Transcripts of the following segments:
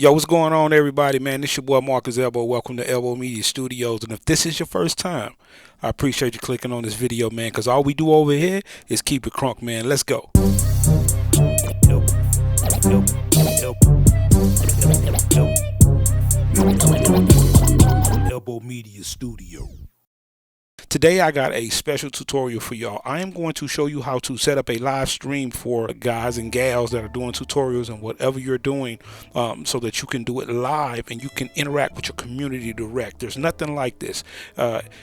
Yo, what's going on, everybody, man? This your boy Marcus Elbow. Welcome to Elbow Media Studios. And if this is your first time, I appreciate you clicking on this video, man, because all we do over here is keep it crunk, man. Let's go. Elbow Media Studio. Today I got a special tutorial for y'all. I am going to show you how to set up a live stream for guys and gals that are doing tutorials and whatever you're doing, so that you can do it live and you can interact with your community direct. There's nothing like this.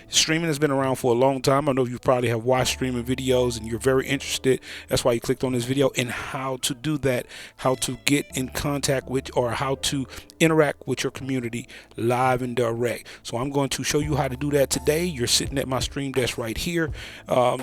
Streaming has been around for a long time. I know you probably have watched streaming videos and you're very interested. That's why you clicked on this video, and how to do that, how to get in contact with, or how to interact with your community live and direct. So I'm going to show you how to do that today. You're sitting at my stream desk right here.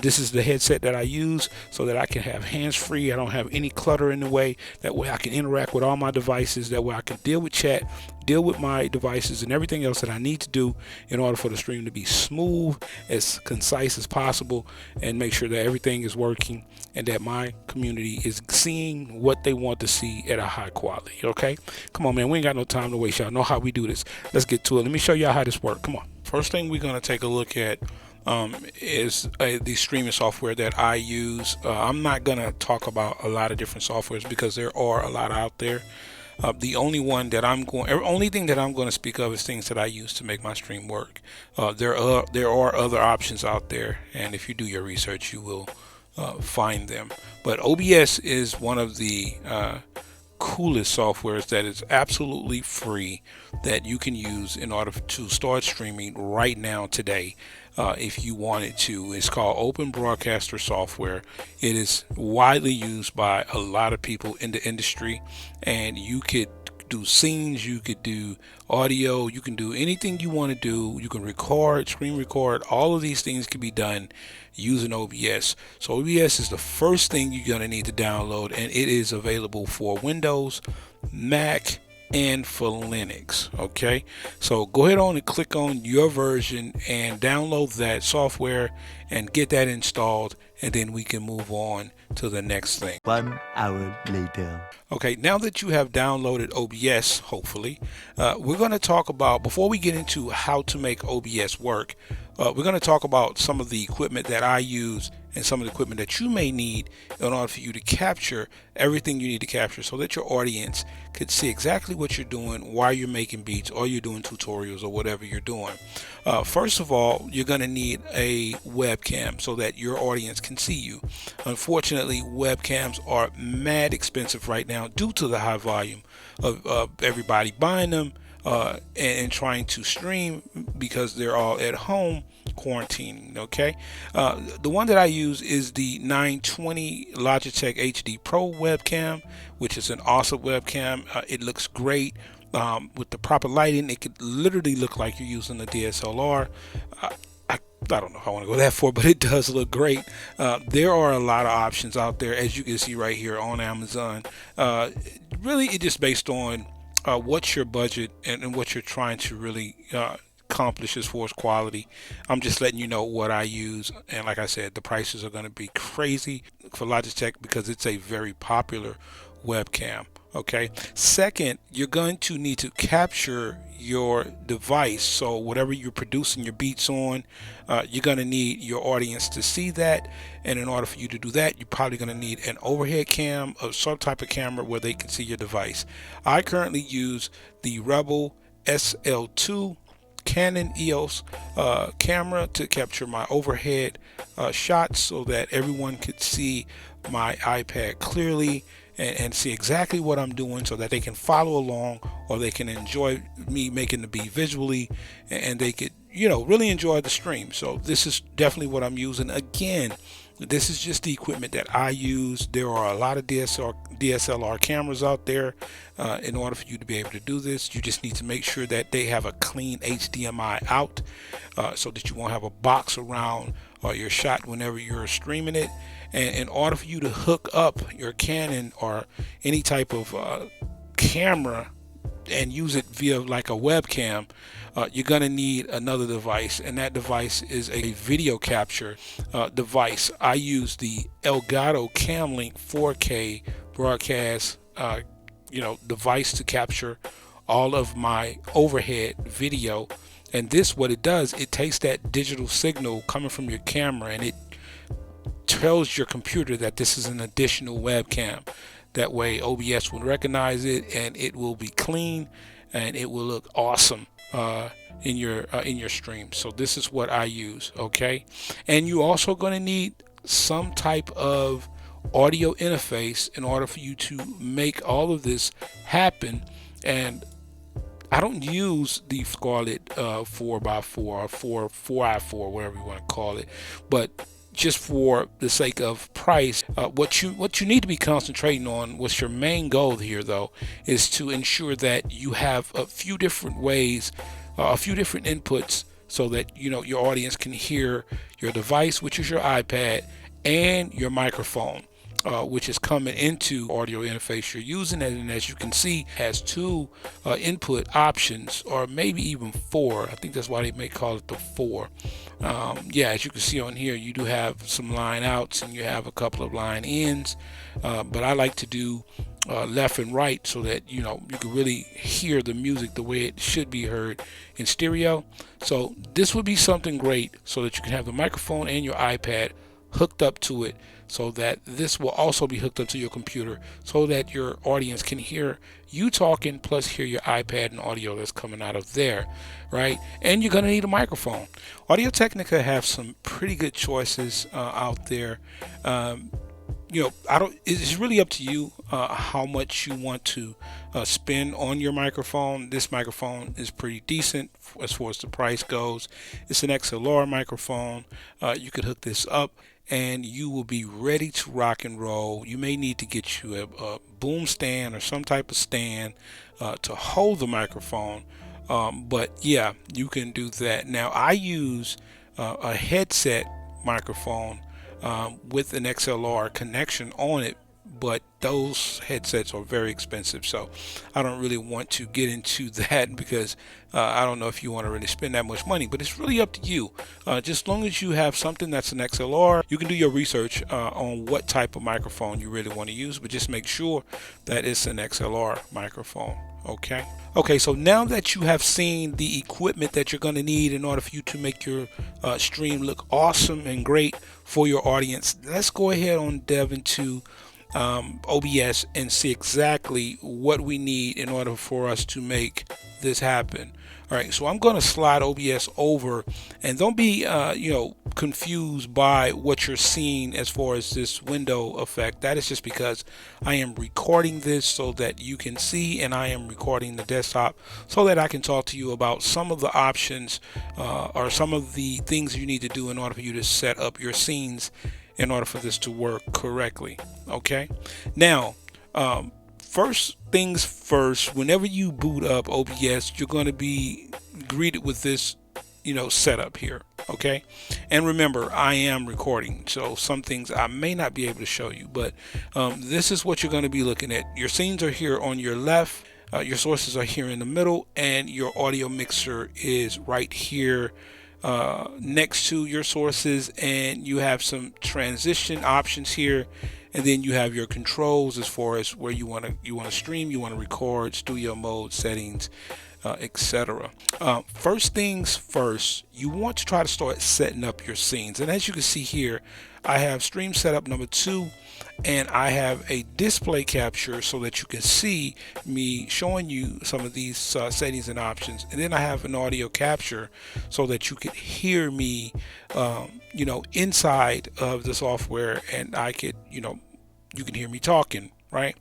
This is the headset that I use so that I can have hands-free. I don't have any clutter in the way. That way I can interact with all my devices. That way I can deal with chat, deal with my devices, and everything else that I need to do in order for the stream to be smooth, as concise as possible, and make sure that everything is working and that my community is seeing what they want to see at a high quality. Okay, come on, man, we ain't got no time to waste. Y'all know how we do this. Let's get to it. Let me show y'all how this works. Come on. First thing we're going to take a look at is the streaming software that I use. I'm not going to talk about a lot of different softwares because there are a lot out there. The only thing that I'm going to speak of is things that I use to make my stream work. There are other options out there, and if you do your research, you will find them. But OBS is one of the coolest softwares that is absolutely free, that you can use in order to start streaming right now today, if you wanted to. It's called Open Broadcaster software. It is widely used by a lot of people in the industry, and you could do scenes, you could do audio, you can do anything you want to do. You can record, screen record. All of these things can be done using OBS. So OBS is the first thing you're going to need to download, and it is available for Windows, Mac, and for Linux. Okay, so go ahead on and click on your version and download that software and get that installed, and then we can move on to the next thing. 1 hour later. Okay, now that you have downloaded OBS, hopefully, we're going to talk about, before we get into how to make OBS work, we're going to talk about some of the equipment that I use and some of the equipment that you may need in order for you to capture everything you need to capture, so that your audience could see exactly what you're doing while you're making beats or you're doing tutorials or whatever you're doing. First of all, you're going to need a webcam so that your audience can see you. Unfortunately, webcams are mad expensive right now due to the high volume of everybody buying them and trying to stream because they're all at home quarantining. Okay, the one that I use is the 920 Logitech HD Pro webcam, which is an awesome webcam. It looks great. With the proper lighting, it could literally look like you're using a DSLR. I don't know if I want to go that far, but it does look great. There are a lot of options out there, as you can see right here on Amazon. Really, it's just based on what's your budget and what you're trying to really accomplish as far as quality. I'm just letting you know what I use, and like I said, the prices are going to be crazy for Logitech because it's a very popular webcam. Okay, second, you're going to need to capture your device. So whatever you're producing your beats on, you're going to need your audience to see that, and in order for you to do that, you're probably going to need an overhead cam or some type of camera where they can see your device. I currently use the Rebel SL2 Canon EOS camera to capture my overhead shots so that everyone could see my iPad clearly and see exactly what I'm doing, so that they can follow along, or they can enjoy me making the beat visually, and they could, really enjoy the stream. So this is definitely what I'm using. Again, this is just the equipment that I use. There are a lot of DSLR cameras out there. In order for you to be able to do this, you just need to make sure that they have a clean HDMI out, so that you won't have a box around your shot whenever you're streaming it. And in order for you to hook up your Canon or any type of camera and use it via like a webcam, you're going to need another device, and that device is a video capture device. I use the Elgato Camlink 4K broadcast device to capture all of my overhead video. And this, what it does, it takes that digital signal coming from your camera and it tells your computer that this is an additional webcam. That way OBS will recognize it and it will be clean and it will look awesome in your stream. So this is what I use. Okay, and you also going to need some type of audio interface in order for you to make all of this happen. And I don't use the Scarlett 4x4 or 4i4, whatever you want to call it, but just for the sake of price, what you need to be concentrating on, what's your main goal here though, is to ensure that you have a few different ways, a few different inputs, so that your audience can hear your device, which is your iPad, and your microphone, which is coming into audio interface you're using. And as you can see, has two input options, or maybe even four. I think that's why they may call it the 4. Yeah, as you can see on here, you do have some line outs and you have a couple of line ins, but I like to do left and right so that you can really hear the music the way it should be heard in stereo. So this would be something great so that you can have the microphone and your iPad hooked up to it, so that this will also be hooked up to your computer, so that your audience can hear you talking plus hear your iPad and audio that's coming out of there, right? And you're gonna need a microphone. Audio Technica have some pretty good choices out there. It's really up to you how much you want to spend on your microphone. This microphone is pretty decent as far as the price goes. It's an XLR microphone. You could hook this up and you will be ready to rock and roll. You may need to get you a boom stand or some type of stand to hold the microphone, but yeah, you can do that. Now I use a headset microphone with an XLR connection on it, but those headsets are very expensive, so I don't really want to get into that because I don't know if you want to really spend that much money, but it's really up to you. Just as long as you have something that's an XLR, you can do your research on what type of microphone you really want to use, but just make sure that it's an XLR microphone. Okay, so now that you have seen the equipment that you're going to need in order for you to make your stream look awesome and great for your audience, let's go ahead and delve into OBS and see exactly what we need in order for us to make this happen. All right, so I'm going to slide OBS over, and don't be confused by what you're seeing as far as this window effect. That is just because I am recording this so that you can see, and I am recording the desktop so that I can talk to you about some of the options or some of the things you need to do in order for you to set up your scenes in order for this to work correctly. Okay, now first things first, whenever you boot up OBS, you're going to be greeted with this setup here. Okay, and remember, I am recording, so some things I may not be able to show you, but this is what you're going to be looking at. Your scenes are here on your left, your sources are here in the middle, and your audio mixer is right here next to your sources, and you have some transition options here, and then you have your controls as far as where you want to stream, you want to record, studio mode, settings, etc. First things first, you want to try to start setting up your scenes, and as you can see here, I have stream setup number 2, and I have a display capture so that you can see me showing you some of these settings and options, and then I have an audio capture so that you could hear me inside of the software, and I could you can hear me talking, right?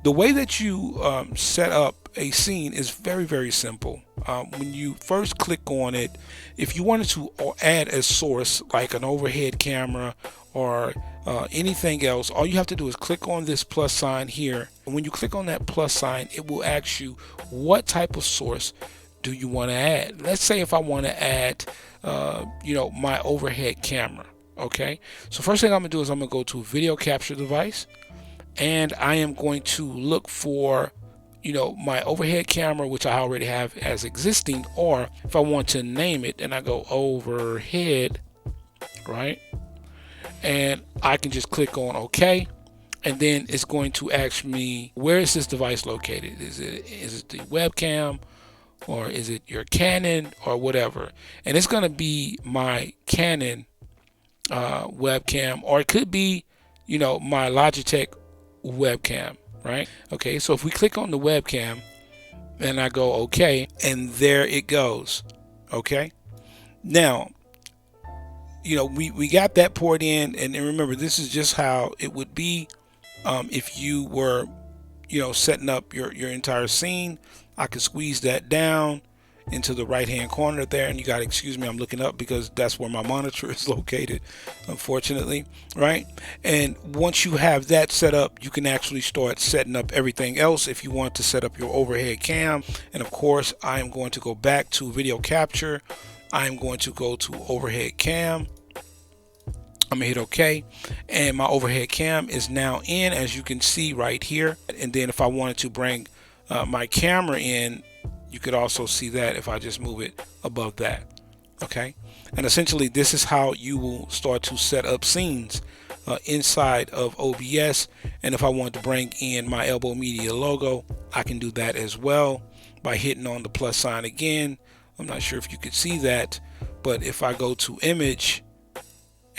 The way that you set up a scene is very, very simple. When you first click on it, if you wanted to add a source like an overhead camera or anything else, all you have to do is click on this plus sign here. And when you click on that plus sign, it will ask you what type of source do you want to add. Let's say if I want to add my overhead camera. Okay, so first thing I'm gonna do is I'm gonna go to video capture device, and I am going to look for my overhead camera, which I already have as existing, or if I want to name it, and I go overhead, right, and I can just click on OK, and then it's going to ask me, where is this device located? Is it the webcam, or is it your Canon, or whatever? And it's going to be my Canon webcam, or it could be, you know, my Logitech webcam, right? Okay, so if we click on the webcam and I go okay, and there it goes. Okay, now, you know, we got that poured in, and remember, this is just how it would be if you were, you know, setting up your entire scene. I could squeeze that down into the right hand corner there, and you got to excuse me, I'm looking up because that's where my monitor is located, unfortunately, right? And once you have that set up, you can actually start setting up everything else. If you want to set up your overhead cam, and of course I am going to go back to video capture, I am going to go to overhead cam, I'm gonna hit OK, and my overhead cam is now in, as you can see right here. And then if I wanted to bring my camera in, you could also see that if I just move it above that. Okay, and essentially this is how you will start to set up scenes inside of OBS. And if I want to bring in my Elbow Media logo, I can do that as well by hitting on the plus sign again. I'm not sure if you could see that, but if I go to image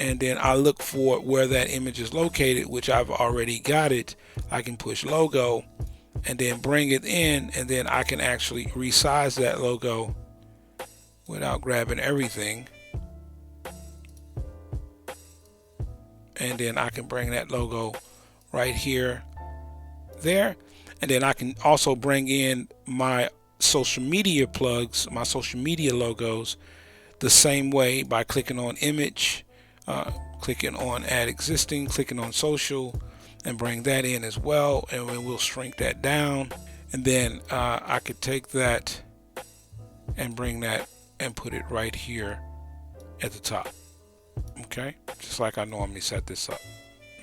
and then I look for where that image is located, which I've already got it, I can push logo and then bring it in, and then I can actually resize that logo without grabbing everything. And then I can bring that logo right here, there. And then I can also bring in my social media plugs, my social media logos, the same way by clicking on image, clicking on add existing, clicking on social, and bring that in as well. And we'll shrink that down. And then I could take that and bring that and put it right here at the top. Okay, just like I normally set this up.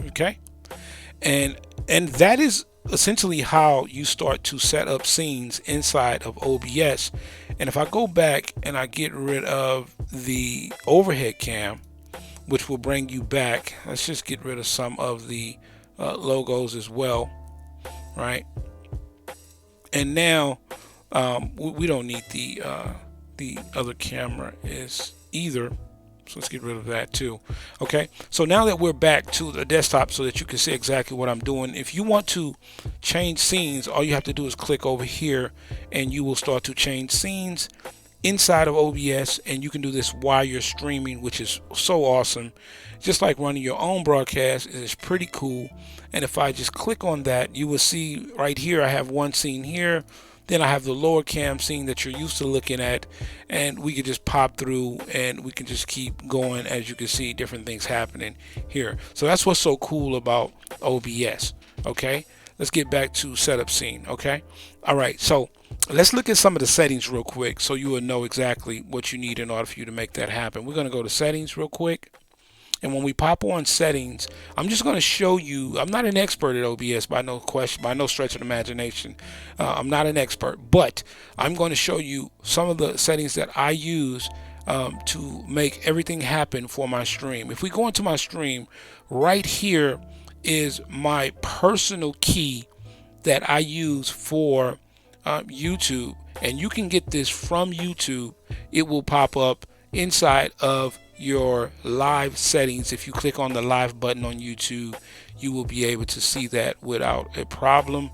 Okay, and that is essentially how you start to set up scenes inside of OBS. And if I go back and I get rid of the overhead cam, which will bring you back, let's just get rid of some of the logos as well, right? And now we don't need the other camera is either, so let's get rid of that too. Okay, so now that we're back to the desktop so that you can see exactly what I'm doing, if you want to change scenes, all you have to do is click over here and you will start to change scenes inside of OBS. And you can do this while you're streaming, which is so awesome. Just like running your own broadcast, it is pretty cool. And if I just click on that, you will see right here I have one scene here, then I have the lower cam scene that you're used to looking at, and we can just pop through and we can just keep going. As you can see, different things happening here. So that's what's so cool about OBS. Okay, let's get back to setup scene. Okay, all right, so let's look at some of the settings real quick so you will know exactly what you need in order for you to make that happen. We're going to go to settings real quick. And when we pop on settings, I'm just going to show you, I'm not an expert at OBS by no stretch of the imagination. I'm not an expert, but I'm going to show you some of the settings that I use to make everything happen for my stream. If we go into my stream, right here is my personal key that I use for YouTube. And you can get this from YouTube. It will pop up inside of your live settings. If you click on the live button on YouTube, you will be able to see that without a problem.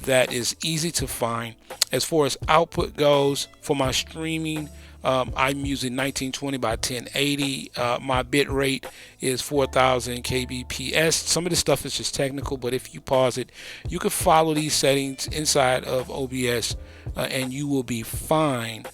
That is easy to find. As far as output goes for my streaming, I'm using 1920 by 1080. My bit rate is 4000 kbps. Some of this stuff is just technical, but if you pause it, you can follow these settings inside of OBS and you will be fine.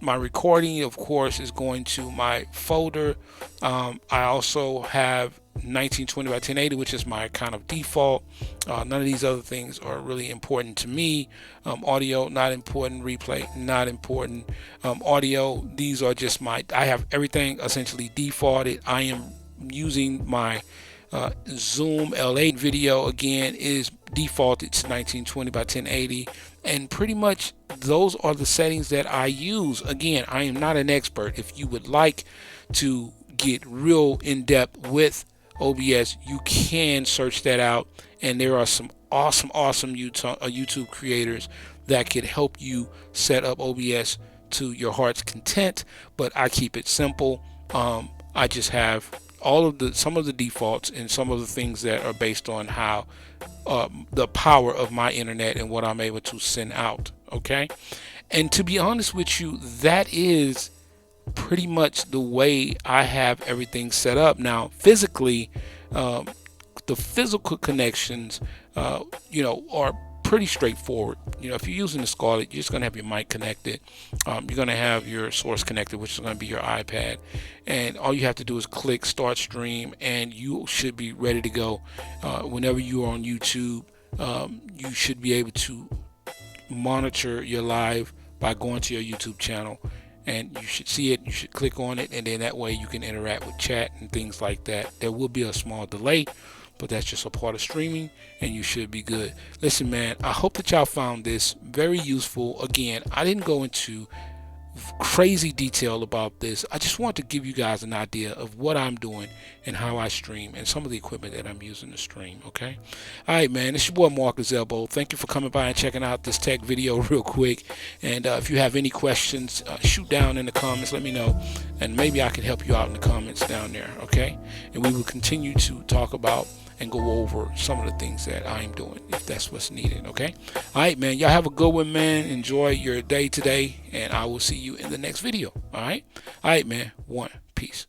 My recording, of course, is going to my folder. I also have 1920 by 1080, which is my kind of default. None of these other things are really important to me. Audio, not important. Replay, not important. Audio, these are just I have everything essentially defaulted. I am using my Zoom L8 video, again, is defaulted to 1920 by 1080, and pretty much those are the settings that I use. Again, I am not an expert. If you would like to get real in depth with OBS, you can search that out, and there are some awesome YouTube creators that could help you set up OBS to your heart's content. But I keep it simple. I just have some of the defaults and some of the things that are based on how the power of my internet and what I'm able to send out. Okay, and to be honest with you, that is pretty much the way I have everything set up now. Physically, the physical connections, are pretty straightforward. If you're using the Scarlett, you're just going to have your mic connected. You're going to have your source connected, which is going to be your iPad. And all you have to do is click Start Stream, and you should be ready to go. Whenever you are on YouTube, you should be able to monitor your live by going to your YouTube channel. And you should see it, you should click on it, and then that way you can interact with chat and things like that. There will be a small delay, but that's just a part of streaming, and you should be good. Listen, man, I hope that y'all found this very useful. Again, I didn't go into crazy detail about this. I just want to give you guys an idea of what I'm doing and how I stream and some of the equipment that I'm using to stream. Okay, all right, man, it's your boy Marcus Elbow. Thank you for coming by and checking out this tech video real quick. And if you have any questions, shoot down in the comments, let me know, and maybe I can help you out in the comments down there. Okay, and we will continue to talk about and go over some of the things that I'm doing if that's what's needed. Okay, all right, man, y'all have a good one, man. Enjoy your day today, and I will see you in the next video. All right, man, peace.